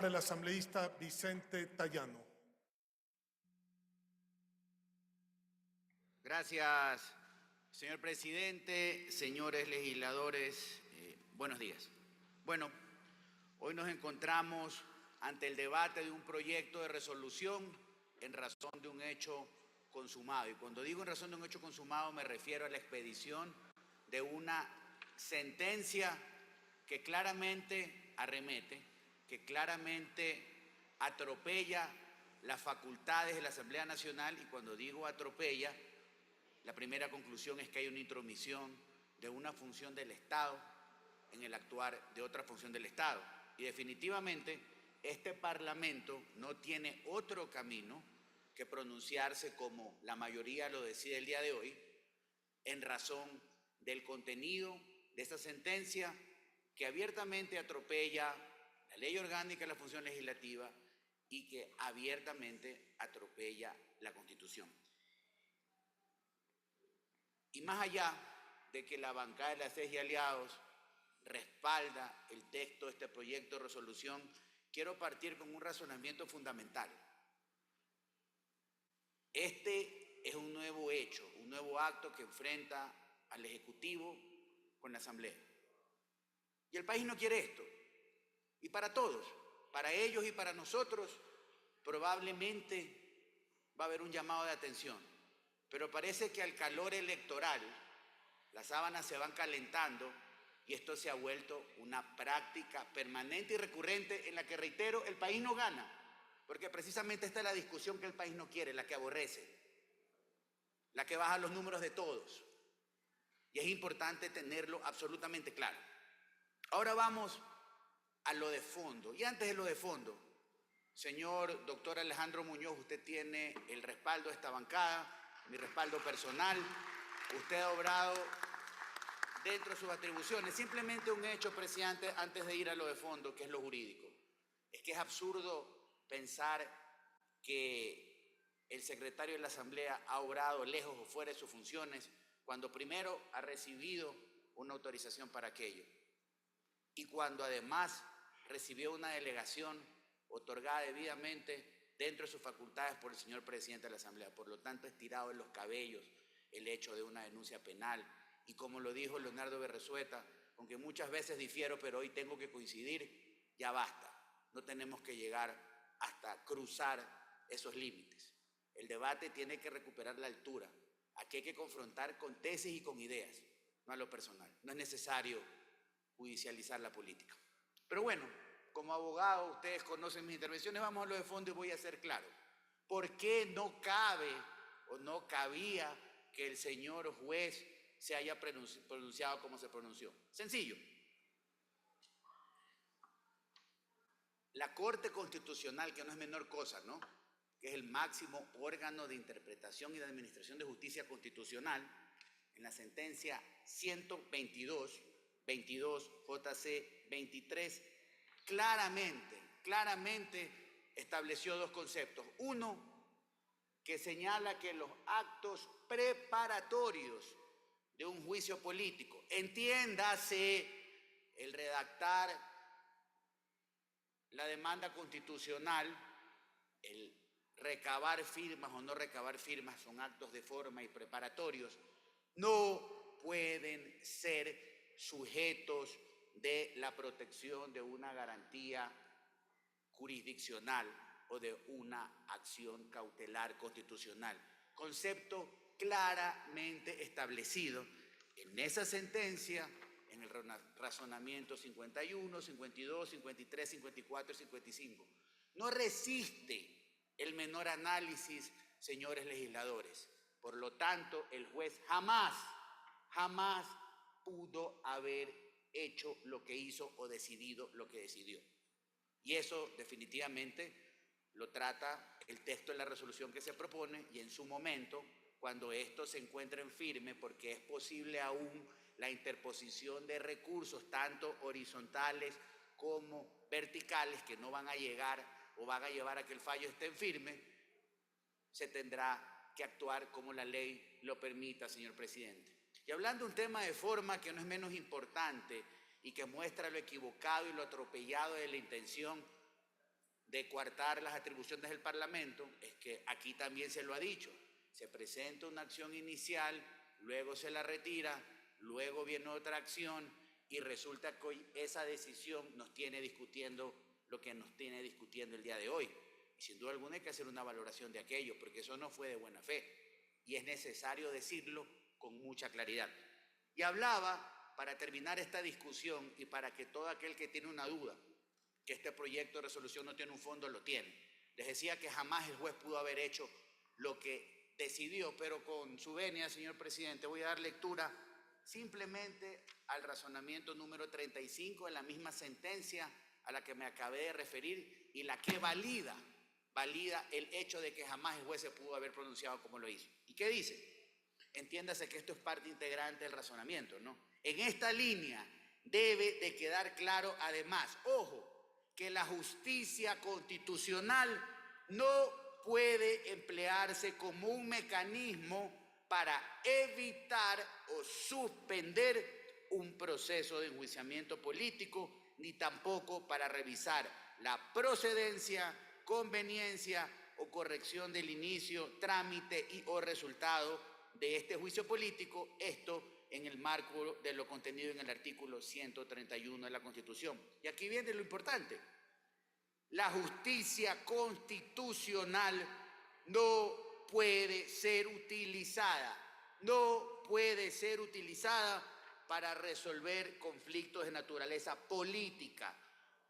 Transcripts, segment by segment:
El asambleísta Vicente Tallano. Gracias, señor presidente, señores legisladores, buenos días. Bueno, hoy nos encontramos ante el debate de un proyecto de resolución en razón de un hecho consumado. Y cuando digo en razón de un hecho consumado me refiero a la expedición de una sentencia que claramente arremete, que claramente atropella las facultades de la Asamblea Nacional. Y cuando digo atropella, la primera conclusión es que hay una intromisión de una función del Estado en el actuar de otra función del Estado. Y definitivamente este Parlamento no tiene otro camino que pronunciarse como la mayoría lo decide el día de hoy en razón del contenido de esta sentencia que abiertamente atropella la ley orgánica de la función legislativa y que abiertamente atropella la Constitución. Y más allá de que la bancada de la CES y aliados respalda el texto de este proyecto de resolución, quiero partir con un razonamiento fundamental. Este es un nuevo hecho, un nuevo acto que enfrenta al Ejecutivo con la Asamblea. Y el país no quiere esto. Y para todos, para ellos y para nosotros, probablemente va a haber un llamado de atención. Pero parece que al calor electoral las sábanas se van calentando y esto se ha vuelto una práctica permanente y recurrente en la que, reitero, el país no gana. Porque precisamente esta es la discusión que el país no quiere, la que aborrece, la que baja los números de todos. Y es importante tenerlo absolutamente claro. Ahora vamos a lo de fondo. Y antes de lo de fondo, señor doctor Alejandro Muñoz, usted tiene el respaldo de esta bancada, mi respaldo personal. Usted ha obrado dentro de sus atribuciones. Simplemente un hecho, presidente, antes de ir a lo de fondo, que es lo jurídico. Es que es absurdo pensar que el secretario de la Asamblea ha obrado lejos o fuera de sus funciones cuando primero ha recibido una autorización para aquello y cuando además recibió una delegación otorgada debidamente dentro de sus facultades por el señor presidente de la Asamblea. Por lo tanto, es tirado de los cabellos el hecho de una denuncia penal. Y como lo dijo Leonardo Berresueta, aunque muchas veces difiero, pero hoy tengo que coincidir, ya basta. No tenemos que llegar hasta cruzar esos límites. El debate tiene que recuperar la altura. Aquí hay que confrontar con tesis y con ideas, no a lo personal. No es necesario judicializar la política. Pero bueno, como abogado, ustedes conocen mis intervenciones, vamos a lo de fondo y voy a ser claro. ¿Por qué no cabe o no cabía que el señor juez se haya pronunciado como se pronunció? Sencillo. La Corte Constitucional, que no es menor cosa, ¿no?, que es el máximo órgano de interpretación y de administración de justicia constitucional, en la sentencia 122, JC 23, claramente estableció dos conceptos. Uno, que señala que los actos preparatorios de un juicio político, entiéndase el redactar la demanda constitucional, el recabar firmas o no recabar firmas, son actos de forma y preparatorios, no pueden ser sujetos de la protección de una garantía jurisdiccional o de una acción cautelar constitucional. Concepto claramente establecido en esa sentencia, en el razonamiento 51, 52, 53, 54 y 55. No resiste el menor análisis, señores legisladores. Por lo tanto, el juez jamás pudo haber hecho lo que hizo o decidido lo que decidió. Y eso definitivamente lo trata el texto de la resolución que se propone, y en su momento, cuando esto se encuentre en firme, porque es posible aún la interposición de recursos, tanto horizontales como verticales, que no van a llegar o van a llevar a que el fallo esté en firme, se tendrá que actuar como la ley lo permita, señor presidente. Y hablando de un tema de forma que no es menos importante y que muestra lo equivocado y lo atropellado de la intención de coartar las atribuciones del Parlamento es que aquí también se lo ha dicho. Se presenta una acción inicial, luego se la retira, luego viene otra acción y resulta que hoy esa decisión nos tiene discutiendo lo que nos tiene discutiendo el día de hoy. Y sin duda alguna hay que hacer una valoración de aquello, porque eso no fue de buena fe. Y es necesario decirlo con mucha claridad. Y hablaba, para terminar esta discusión y para que todo aquel que tiene una duda, que este proyecto de resolución no tiene un fondo, lo tiene. Les decía que jamás el juez pudo haber hecho lo que decidió, pero con su venia, señor presidente, voy a dar lectura simplemente al razonamiento número 35 de la misma sentencia a la que me acabé de referir y la que valida el hecho de que jamás el juez se pudo haber pronunciado como lo hizo. ¿Y qué dice? Entiéndase que esto es parte integrante del razonamiento, ¿no? En esta línea debe de quedar claro, además, ojo, que la justicia constitucional no puede emplearse como un mecanismo para evitar o suspender un proceso de enjuiciamiento político, ni tampoco para revisar la procedencia, conveniencia o corrección del inicio, trámite y o resultado de este juicio político, esto en el marco de lo contenido en el artículo 131 de la Constitución. Y aquí viene lo importante. La justicia constitucional no puede ser utilizada para resolver conflictos de naturaleza política,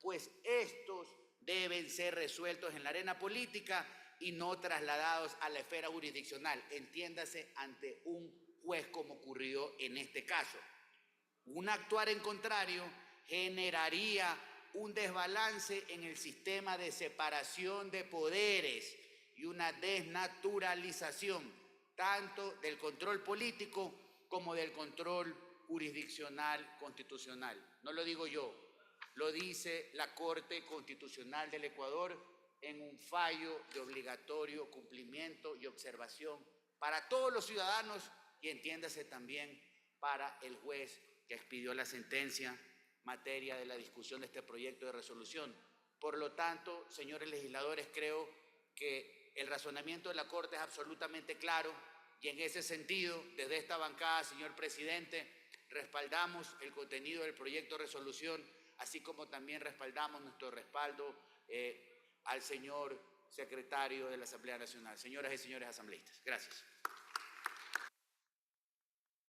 pues estos deben ser resueltos en la arena política y no trasladados a la esfera jurisdiccional, entiéndase ante un juez como ocurrió en este caso. Un actuar en contrario generaría un desbalance en el sistema de separación de poderes y una desnaturalización tanto del control político como del control jurisdiccional constitucional. No lo digo yo, lo dice la Corte Constitucional del Ecuador en un fallo de obligatorio cumplimiento y observación para todos los ciudadanos y entiéndase también para el juez que expidió la sentencia materia de la discusión de este proyecto de resolución. Por lo tanto, señores legisladores, creo que el razonamiento de la Corte es absolutamente claro y en ese sentido, desde esta bancada, señor presidente, respaldamos el contenido del proyecto de resolución, así como también respaldamos nuestro respaldo al señor secretario de la Asamblea Nacional. Señoras y señores asambleístas, gracias.